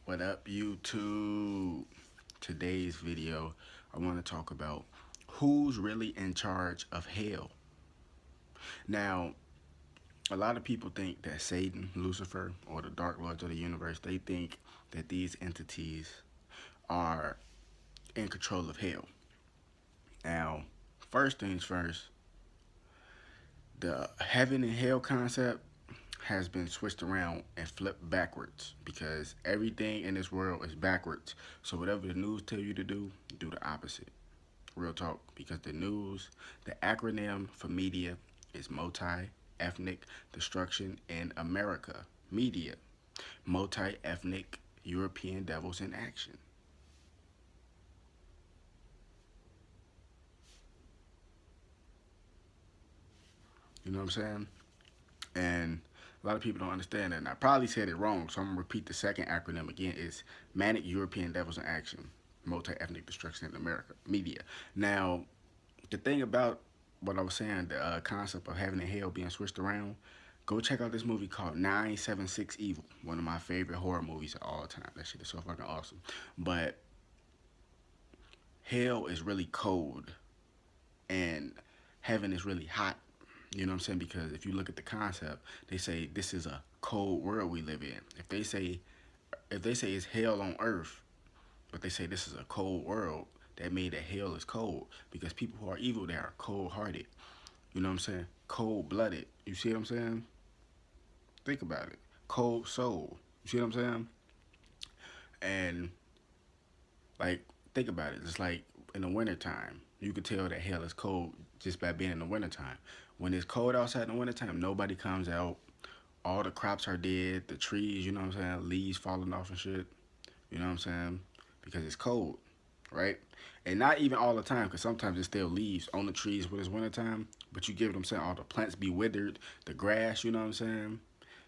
What up, YouTube? Today's video, I want to talk about who's really in charge of hell. Now, a lot of people think that Satan, Lucifer, or the Dark Lords of the universe, they think that these entities are in control of hell. Now, first things first, the heaven and hell concept has been switched around and flipped backwards because everything in this world is backwards. So whatever the news tell you to do the opposite. Real talk, because the news, the acronym for media is multi-ethnic destruction in America. Media, multi-ethnic European devils in action. You know what I'm saying? And a lot of people don't understand that. And I probably said it wrong, so I'm gonna repeat the second acronym again. Is Manic European Devils in Action, Multi-Ethnic Destruction in America, Media. Now, the thing about what I was saying, the concept of heaven and hell being switched around, go check out this movie called 976 Evil, one of my favorite horror movies of all time. That shit is so fucking awesome. But hell is really cold and heaven is really hot. You know what I'm saying? Because if you look at the concept, they say this is a cold world we live in. If they say it's hell on earth, but they say this is a cold world, that means that hell is cold because people who are evil, they are cold hearted. You know what I'm saying? Cold blooded. You see what I'm saying? Think about it. Cold soul. You see what I'm saying? And like, think about it. It's like in the wintertime, you could tell that hell is cold just by being in the wintertime. When it's cold outside in the wintertime, nobody comes out. All the crops are dead. The trees, you know what I'm saying? Leaves falling off and shit. You know what I'm saying? Because it's cold, right? And not even all the time, because sometimes it's still leaves on the trees when it's wintertime. But you get what I'm saying? All the plants be withered. The grass, you know what I'm saying?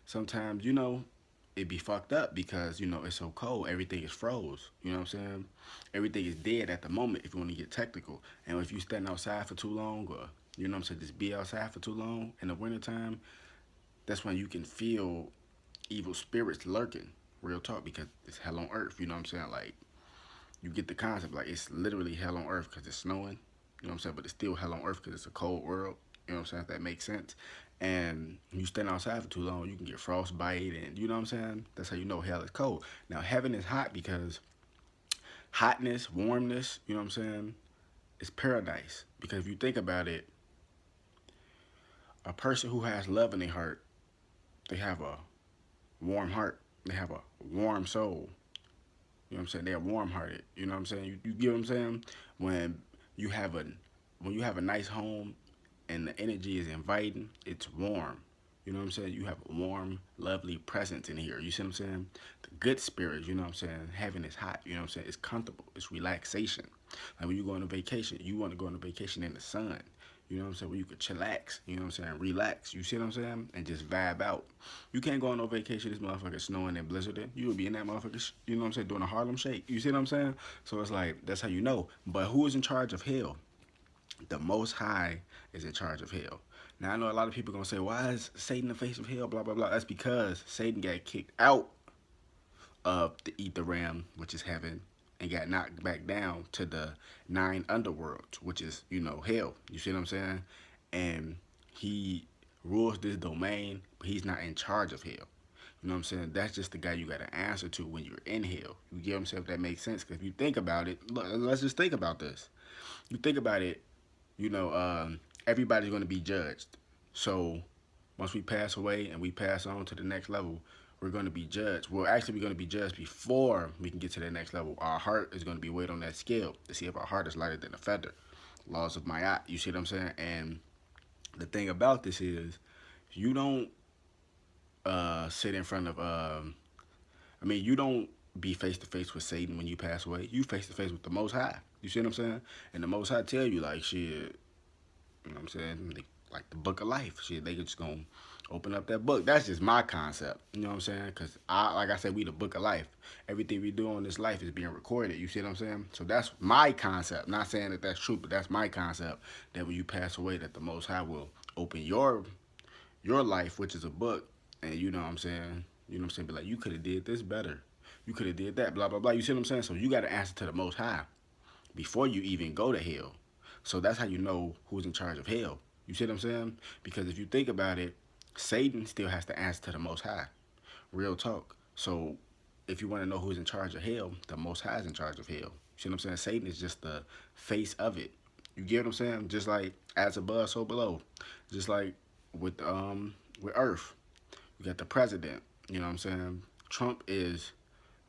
Sometimes, it be fucked up because, it's so cold. Everything is froze. You know what I'm saying? Everything is dead at the moment if you want to get technical. And if you stand outside for too long or, you know what I'm saying, just be outside for too long in the wintertime, that's when you can feel evil spirits lurking. Real talk, because it's hell on earth. You know what I'm saying? Like, you get the concept. Like, it's literally hell on earth because it's snowing. You know what I'm saying? But it's still hell on earth because it's a cold world. You know what I'm saying? If that makes sense. And you stand outside for too long, you can get frostbite, and you know what I'm saying? That's how you know hell is cold. Now, heaven is hot because hotness, warmness, you know what I'm saying? It's paradise. Because if you think about it, a person who has love in their heart, they have a warm heart. They have a warm soul. You know what I'm saying? They're warm hearted. You know what I'm saying? You get what I'm saying? When you have a when you have a nice home and the energy is inviting, it's warm. You know what I'm saying? You have a warm, lovely presence in here. You see what I'm saying? The good spirits, you know what I'm saying? Heaven is hot, you know what I'm saying? It's comfortable. It's relaxation. Like when you go on a vacation, you want to go on a vacation in the sun. You know what I'm saying? Where you could chillax, you know what I'm saying? Relax, you see what I'm saying? And just vibe out. You can't go on no vacation, this motherfucker snowing and blizzarding. You would be in that motherfucker, you know what I'm saying, doing a Harlem Shake. You see what I'm saying? So it's like, that's how you know. But who is in charge of hell? The Most High is in charge of hell. Now I know a lot of people gonna say, why is Satan the face of hell? Blah blah blah. That's because Satan got kicked out of the ether realm, which is heaven, and got knocked back down to the nine underworlds, which is hell. You see what I'm saying? And he rules this domain, but he's not in charge of hell. You know what I'm saying? That's just the guy you got to answer to when you're in hell. You get what I'm saying? If that makes sense. Because if you think about it, look, let's just think about this. You think about it, everybody's going to be judged. So once we pass away and we pass on to the next level, we're going to be judged. Well, actually, we're going to be judged before we can get to the next level. Our heart is going to be weighed on that scale to see if our heart is lighter than a feather. Laws of Ma'at, you see what I'm saying? And the thing about this is, you don't sit in front of, you don't be face to face with Satan when you pass away. You face to face with the Most High. You see what I'm saying? And the Most High tell you, like, shit, you know what I'm saying? Like the book of life. Shit, they just gonna open up that book. That's just my concept. You know what I'm saying? Because like I said, we the book of life. Everything we do on this life is being recorded. You see what I'm saying? So that's my concept. Not saying that that's true, but that's my concept. That when you pass away, that the Most High will open your life, which is a book, and you know what I'm saying? You know what I'm saying? Be like, you could have did this better. You could have did that, blah blah blah. You see what I'm saying? So you got to answer to the Most High before you even go to hell. So that's how you know who's in charge of hell. You see what I'm saying? Because if you think about it, Satan still has to answer to the Most High. Real talk. So if you want to know who's in charge of hell, the Most High is in charge of hell. You see what I'm saying? Satan is just the face of it. You get what I'm saying? Just like as above, so below. Just like with Earth, you got the president. You know what I'm saying? Trump is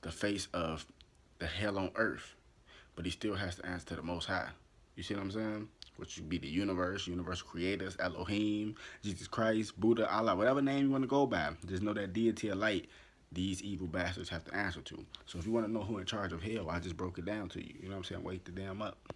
the face of the hell on Earth, but he still has to answer to the Most High. You see what I'm saying? Which would be the universe, universal creators, Elohim, Jesus Christ, Buddha, Allah, whatever name you want to go by. Just know that deity of light these evil bastards have to answer to. So if you want to know who in charge of hell, I just broke it down to you. You know what I'm saying? Wake the damn up.